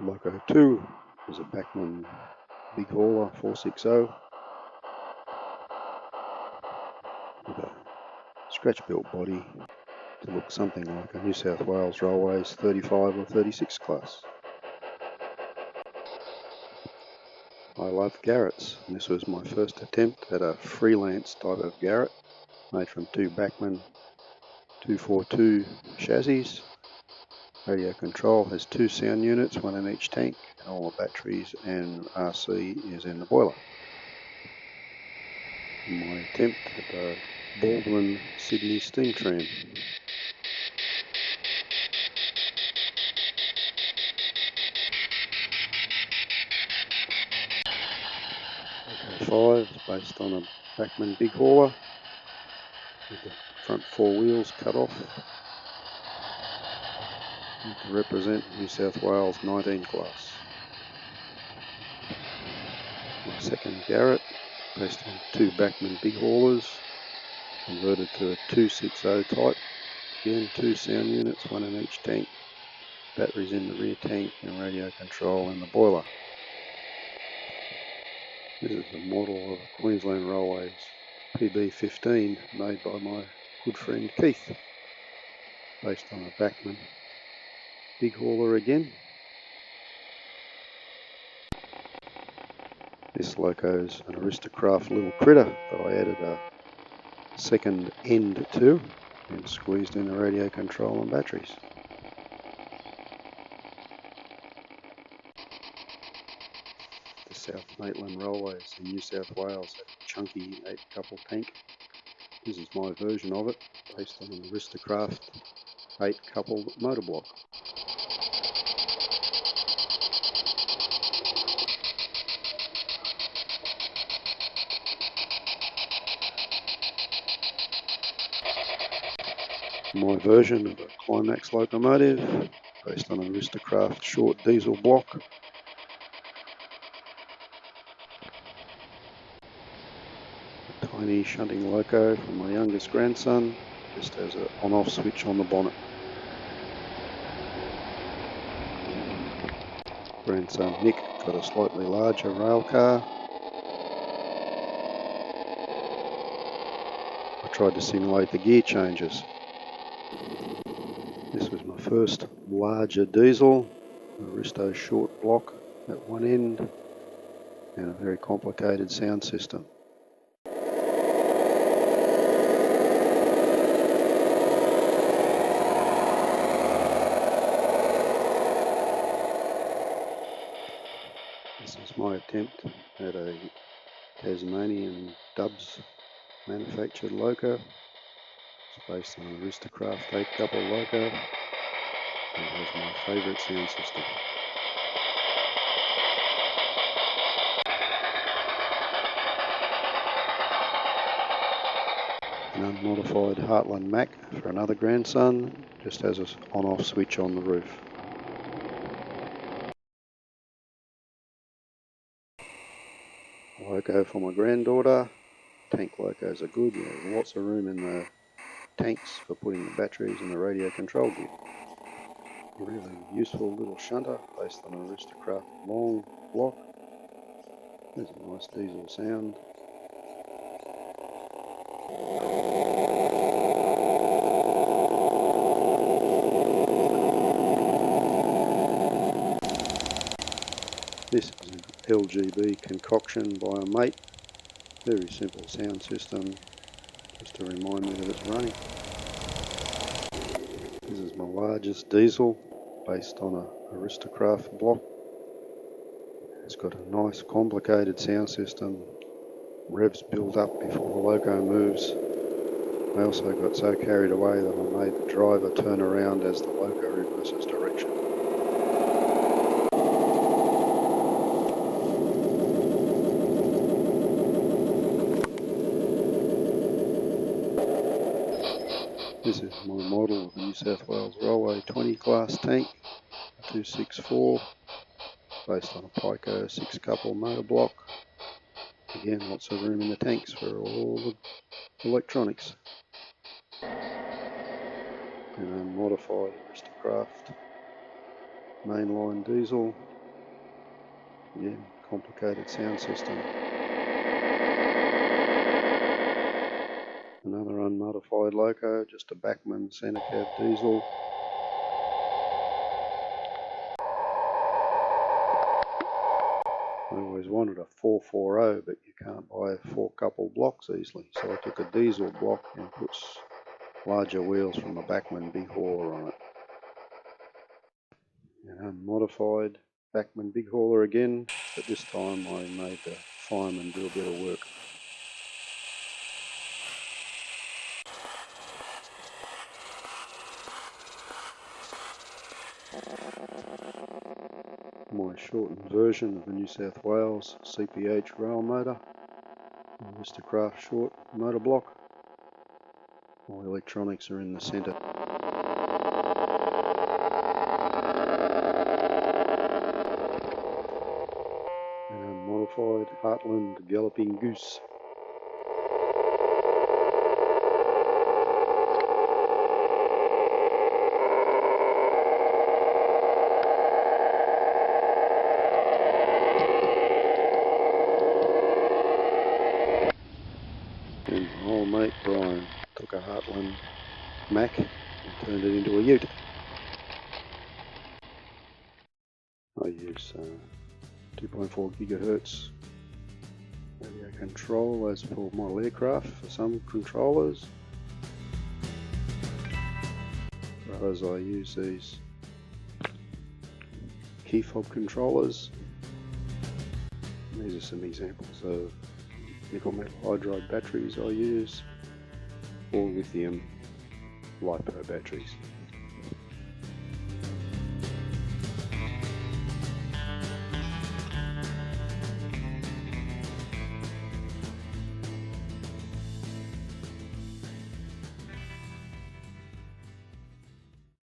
Loco 2 is a Bachmann big hauler 460 with a scratch built body to look something like a New South Wales Railways 35 or 36 class. I love Garretts, and this was my first attempt at a freelance type of Garrett made from two Bachmann 242 chassis. Radio control has two sound units, one in each tank, and all the batteries and RC is in the boiler. My attempt at the Baldwin Sydney steam tram. Loco 5 is based on a Bachmann big hauler with the front four wheels cut off to represent New South Wales 19 class. My second Garrett, based on two Bachmann big haulers, converted to a 260 type. Again, two sound units, one in each tank, batteries in the rear tank and radio control in the boiler. This is a model of Queensland Railways PB15 made by my good friend Keith, based on a Bachmann big hauler again. This loco's an Aristocraft little critter that I added a second end to and squeezed in the radio control and batteries. The South Maitland Railways in New South Wales had a chunky 8-couple tank. This is my version of it, based on an Aristocraft 8-couple motor block. My version of a Climax locomotive, based on an Aristocraft short diesel block. A tiny shunting loco from my youngest grandson, just has an on-off switch on the bonnet. Grandson Nick got a slightly larger rail car. I tried to simulate the gear changes. This was my first larger diesel, Aristo short block at one end, and a very complicated sound system. This is my attempt at a Tasmanian Dubs manufactured loco. It's based on an Aristocraft 8-couple loco and has my favourite sound system. An unmodified Heartland Mac for another grandson, just has an on-off switch on the roof. Loco for my granddaughter. Tank locos are good, there's lots of room in the tanks for putting the batteries and the radio control gear. A really useful little shunter based on an Aristocraft long block. There's a nice diesel sound. This is an LGB concoction by a mate. Very simple sound system, just to remind me that it's running. This is my largest diesel, based on an Aristocraft block. It's got a nice complicated sound system, revs build up before the loco moves. I also got so carried away that I made the driver turn around as the loco reverses direction. This is my model of the New South Wales Railway 20 class tank, 264, based on a Pico 6-couple motor block. Again, lots of room in the tanks for all the electronics. And a modified Aristocraft mainline diesel Again, complicated sound system. Another unmodified loco, just a Bachmann centre cab diesel. I always wanted a 440, but you can't buy 4-couple blocks easily, so I took a diesel block and put larger wheels from a Bachmann big hauler on it. And unmodified Bachmann big hauler again, but this time I made the fireman do a bit of work. My shortened version of the New South Wales CPH rail motor, Mr. Craft short motor block. All the electronics are in the centre. And a modified Heartland Galloping Goose. And my old mate Brian took a Heartland Mac and turned it into a ute. I use 2.4 gigahertz radio control as for model aircraft for some controllers. For others I use these key fob controllers. These are some examples of nickel metal hydride batteries I use, or lithium LiPo batteries.